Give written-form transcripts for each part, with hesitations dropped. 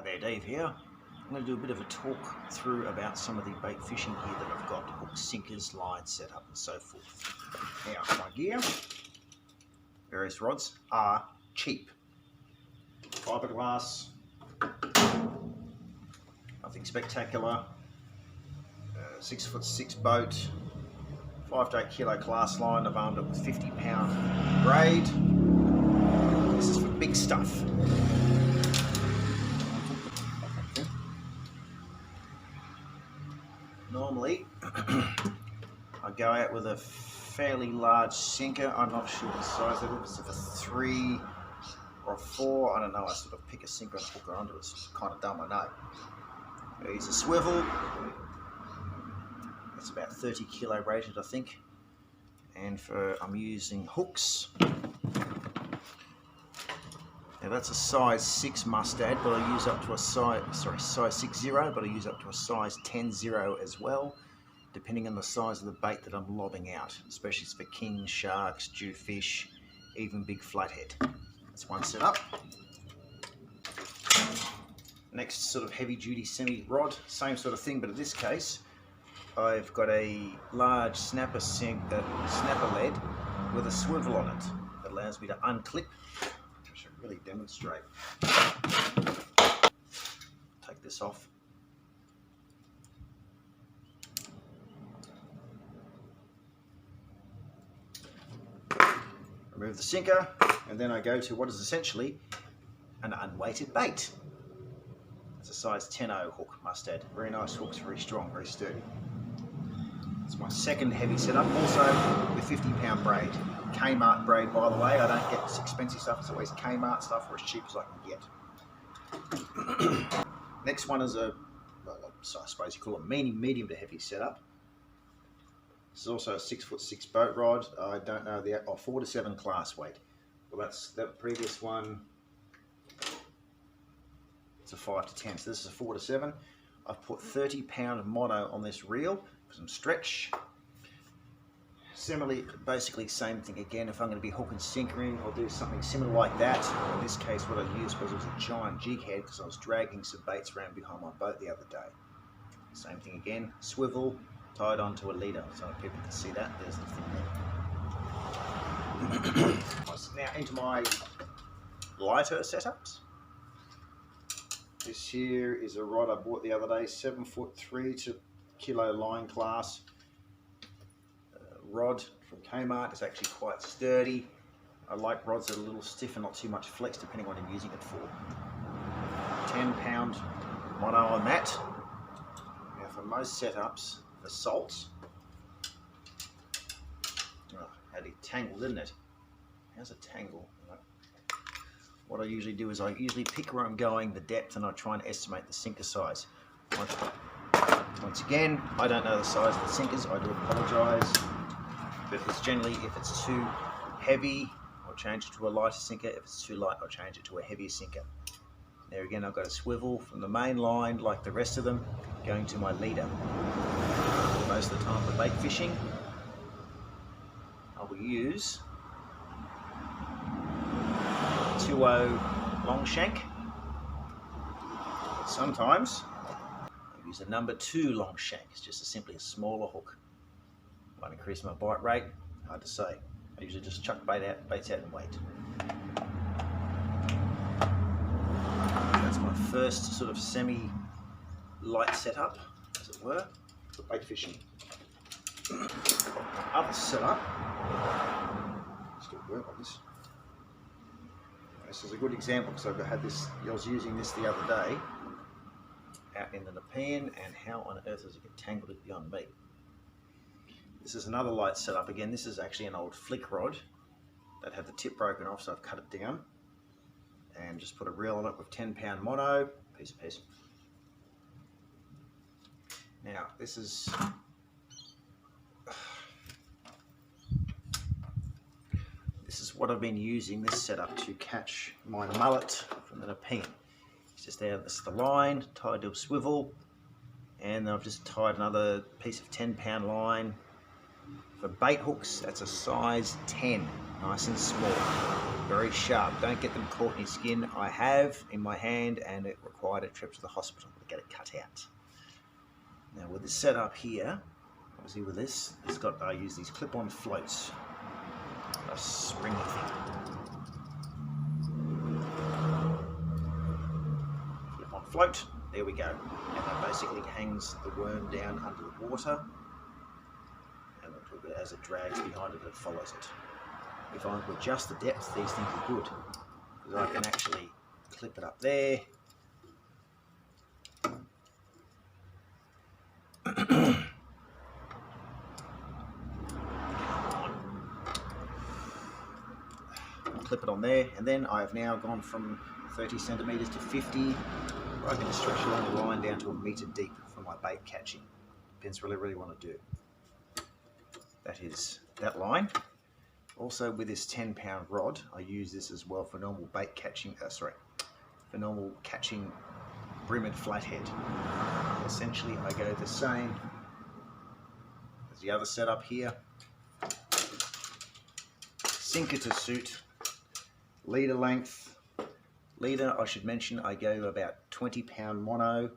there, Dave here. I'm going to do a bit of a talk through about some of the bait fishing gear that I've got, hooks, sinkers, lines, setup and so forth. Now, my gear, various rods, are cheap. Fiberglass, nothing spectacular, 6'6" boat, 5 to 8 kilo class line. I've armed it with 50-pound braid. This is for big stuff. Normally, I go out with a fairly large sinker. I'm not sure the size of it. If it's a 3 or a 4, I don't know. I sort of pick a sinker and hook her onto it. It's kind of dumb, I know. I use a swivel. It's about 30 kilo rated, I think. And I'm using hooks. Now that's a size 6 mustad, but I use up to a size 6-0, but I use up to a size 10-0 as well, depending on the size of the bait that I'm lobbing out, especially for king, sharks, jewfish, even big flathead. That's one setup. Next, sort of heavy duty semi rod, same sort of thing, but in this case, I've got a large snapper lead with a swivel on it that allows me to unclip. I should really demonstrate. Take this off. Remove the sinker, and then I go to what is essentially an unweighted bait. It's a size 10-0 hook, mustad. Very nice hooks, very strong, very sturdy. It's my second heavy setup, also with 50-pound braid. Kmart braid, by the way. I don't get this expensive stuff. It's always Kmart stuff, or as cheap as I can get. Next one is I suppose you call it medium to heavy setup. This is also a 6'6" boat rod. I don't know the 4 to 7 class weight. Well, that's that previous one. It's a 5 to 10. So this is a 4 to 7. I've put 30-pound mono on this reel for some stretch. Similarly, basically same thing again. If I'm going to be hook and sinkering, I'll do something similar like that. In this case, what I used was a giant jig head because I was dragging some baits around behind my boat the other day. Same thing again, swivel, tied onto a leader, so people can see that. There's the thing there. Now into my lighter setups. This here is a rod I bought the other day, 7'3" kilo line class rod from Kmart. It's actually quite sturdy. I like rods that are a little stiff and not too much flex, depending on what I'm using it for. 10-pound mono on that. Now for most setups, for salts. Oh, had it tangled, didn't it? How's it tangle? What I usually do is I usually pick where I'm going, the depth, and I try and estimate the sinker size. Once again, I don't know the size of the sinkers. I do apologise. But it's generally, if it's too heavy, I'll change it to a lighter sinker. If it's too light, I'll change it to a heavier sinker. There again, I've got a swivel from the main line, like the rest of them, going to my leader. Most of the time for bait fishing, I will use 2.0 long shank. Sometimes I use a number 2 long shank. It's just simply a smaller hook. Might increase my bite rate, hard to say. I usually just chuck baits out and wait. That's my first sort of semi-light setup, as it were, for bait fishing. Other setup, still work on this. This is a good example because I was using this the other day out in the Nepean, and how on earth has it get tangled it beyond me. This is another light setup. Again, this is actually an old flick rod that had the tip broken off, so I've cut it down and just put a reel on it with 10-pound mono, piece. Now, this is what I've been using this setup to catch my mullet from the Nepean. It's just there, this is the line, tied to a swivel, and I've just tied another piece of 10-pound line. For bait hooks, that's a size 10. Nice and small, very sharp. Don't get them caught in your skin. I have in my hand, and it required a trip to the hospital to get it cut out. Now with this setup here, obviously with this, I use these clip-on floats. A springy thing. Clip-on float. There we go. And that basically hangs the worm down under the water, and as it drags behind it, it follows it. If I want to adjust the depth, these things are good, because I can actually clip it up there. Clip it on there, and then I have now gone from 30 centimeters to 50. I can just stretch along the line down to 1 meter deep for my bait catching. Depends really what I do. That is that line. Also with this 10-pound rod, I use this as well for normal bait catching, for normal catching bream and flathead. Essentially I go the same as the other setup here. Sinker to suit, leader length. Leader, I should mention, I go about 20-pound mono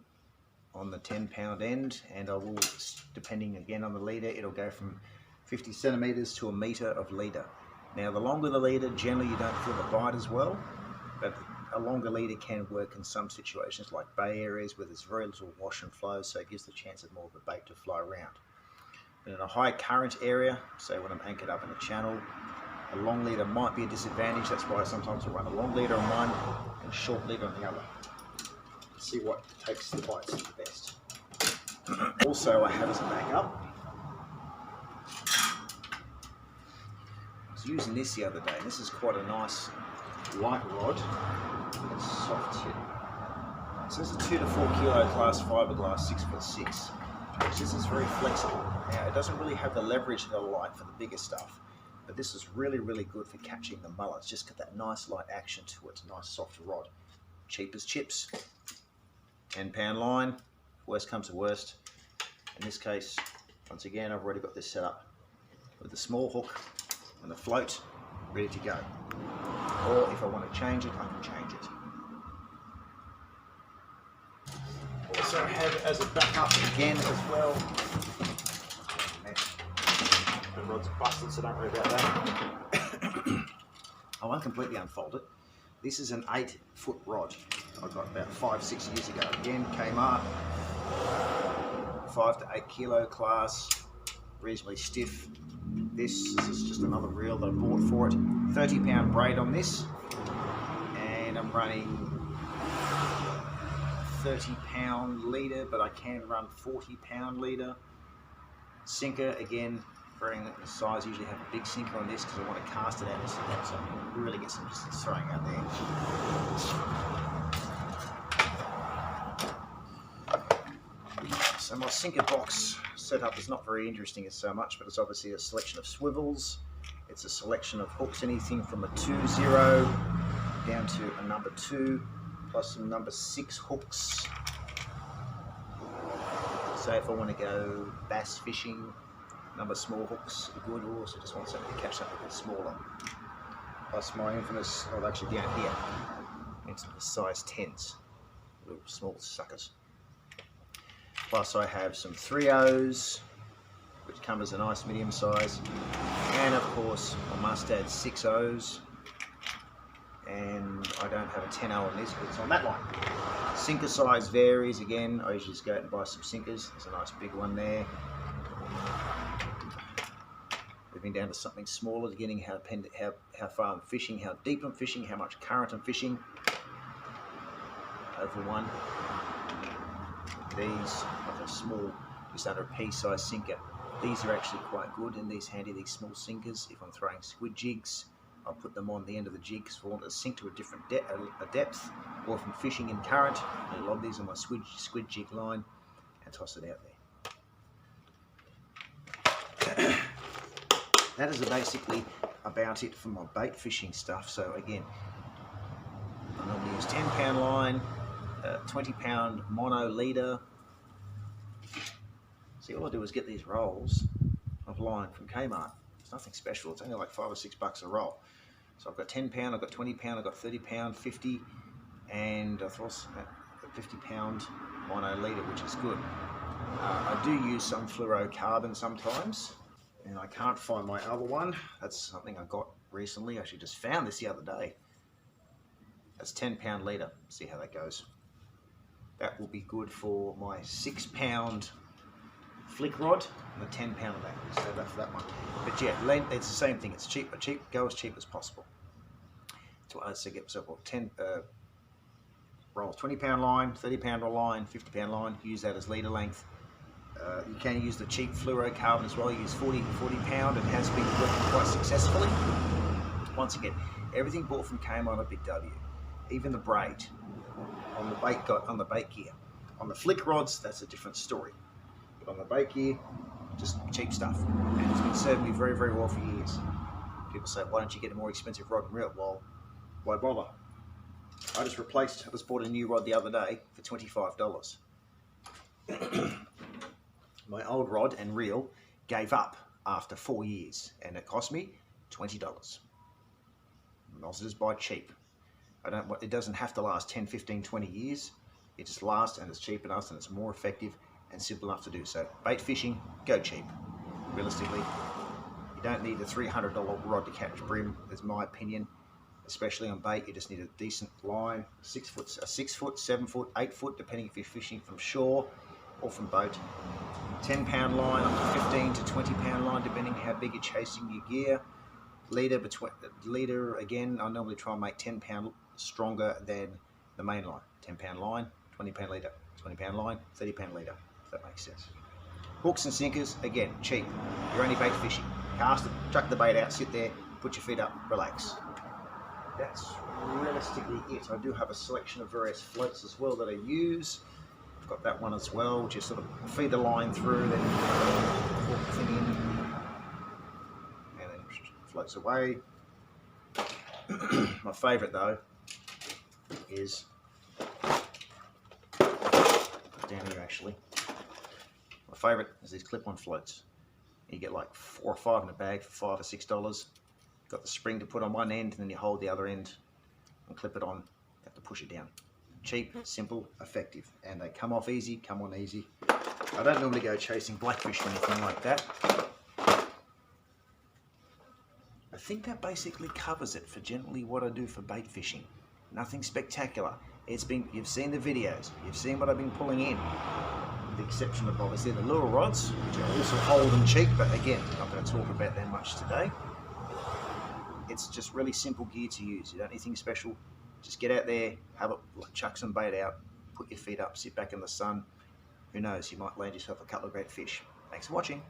on the 10-pound end, and I will, depending again on the leader, it'll go from 50 centimeters to 1 meter of leader. Now the longer the leader, generally you don't feel the bite as well, but a longer leader can work in some situations like bay areas where there's very little wash and flow, so it gives the chance of more of a bait to fly around. But in a high current area, say when I'm anchored up in a channel, a long leader might be a disadvantage. That's why sometimes I run a long leader on one and a short leader on the other. See what takes the bites the best. Also, I have as a backup, I was using this the other day. This is quite a nice light rod. It's soft tip. So this is a 2 to 4 kilo class fiberglass 6'6", which this is very flexible. Now it doesn't really have the leverage that I like for the bigger stuff, but this is really good for catching the mullets. Just got that nice light action to it. Nice soft rod. Cheap as chips. 10-pound line. Worst comes to worst. In this case, once again, I've already got this set up with the small hook and the float ready to go. Or if I want to change it, I can change it. Also have as a backup again as well. The rod's busted, so don't worry about that. I won't completely unfold it. This is an 8-foot rod I got about 5-6 years ago. Again, Kmart, 5 to 8 kilo class, reasonably stiff. This is just another reel that I bought for it. 30-pound braid on this, and I'm running 30-pound leader, but I can run 40-pound leader. Sinker, again, varying the size. Usually have a big sinker on this because I want to cast it out, so I can really get some distance throwing out there. So my sinker box setup is not very interesting as so much, but it's obviously a selection of swivels. It's a selection of hooks, anything from a 2-0 down to a number 2, plus some number 6 hooks. So if I want to go bass fishing, number small hooks are good, or also just want something to catch something a bit smaller. Plus my infamous, well actually down here, it's the size 10s, little small suckers. Plus I have some 3/0s, which come as a nice medium size, and of course I must add 6/0s, and I don't have a 10/0 on this, but it's on that line. Sinker size varies. Again, I usually just go out and buy some sinkers. There's a nice big one there. Moving down to something smaller, getting how far I'm fishing, how deep I'm fishing, how much current I'm fishing. Over one. These, like a small, just under a pea-sized sinker. These are actually quite good, and these handy, these small sinkers. If I'm throwing squid jigs, I'll put them on the end of the jig because I want to sink to a different depth, or if I'm fishing in current, I lob these on my squid jig line and toss it out there. That is basically about it for my bait fishing stuff. So again, I normally use 10-pound line, 20-pound mono leader. See, all I do is get these rolls of line from Kmart. It's nothing special. It's only like $5 or $6 a roll. So I've got 10 pound, I've got 20 pound, I've got 30 pound, 50, and I've also got a 50 pound mono leader, which is good. I do use some fluorocarbon sometimes, and I can't find my other one. That's something I got recently. I actually just found this the other day. That's 10 pound leader. See how that goes. That will be good for my 6 pound flick rod and the 10 pound of that. So that for that one. But yeah, it's the same thing. It's cheap. Go as cheap as possible. So I get myself 10 rolls, 20 pound line, 30 pound line, 50 pound line. Use that as leader length. You can use the cheap fluorocarbon as well. Use 40 pound. It has been working quite successfully. Once again, everything bought from Kmart or BigW, even the braid on the bait gear. On the flick rods, that's a different story. But on the bait gear, just cheap stuff, and it's been serving me very, very well for years. People say, why don't you get a more expensive rod and reel? Well, why bother? I just bought a new rod the other day for $25. My old rod and reel gave up after 4 years, and it cost me $20. And also just buy cheap. It doesn't have to last 10, 15, 20 years. It just lasts, and it's cheap enough, and it's more effective and simple enough to do so. Bait fishing, go cheap. Realistically, you don't need a $300 rod to catch bream, is my opinion. Especially on bait, you just need a decent line, 6 foot, 7 foot, 8 foot, depending if you're fishing from shore or from boat. 10 pound line, up to 15 to 20 pound line, depending how big you're chasing your gear. Leader again, I normally try and make 10 pound stronger than the main line. 10 pound line, 20 pound leader, 20 pound line, 30 pound leader, if that makes sense. Hooks and sinkers, again, cheap. You're only bait fishing. Cast it, chuck the bait out, sit there, put your feet up, relax. That's realistically it. I do have a selection of various floats as well that I use. I've got that one as well, which is sort of feed the line through, then hook the thing in, and then floats away. My favourite though is down here actually. My favourite is these clip-on floats. You get like 4 or 5 in a bag for $5 or $6. Got the spring to put on one end, and then you hold the other end and clip it on. You have to push it down. Cheap, simple, effective, and they come off easy, come on easy. I don't normally go chasing blackfish or anything like that. I think that basically covers it for generally what I do for bait fishing. Nothing spectacular. You've seen the videos, you've seen what I've been pulling in. With the exception of obviously the lure rods, which are also old and cheap, but again, I'm not going to talk about them much today. It's just really simple gear to use. You don't need anything special. Just get out there, chuck some bait out, put your feet up, sit back in the sun. Who knows, you might land yourself a couple of great fish. Thanks for watching.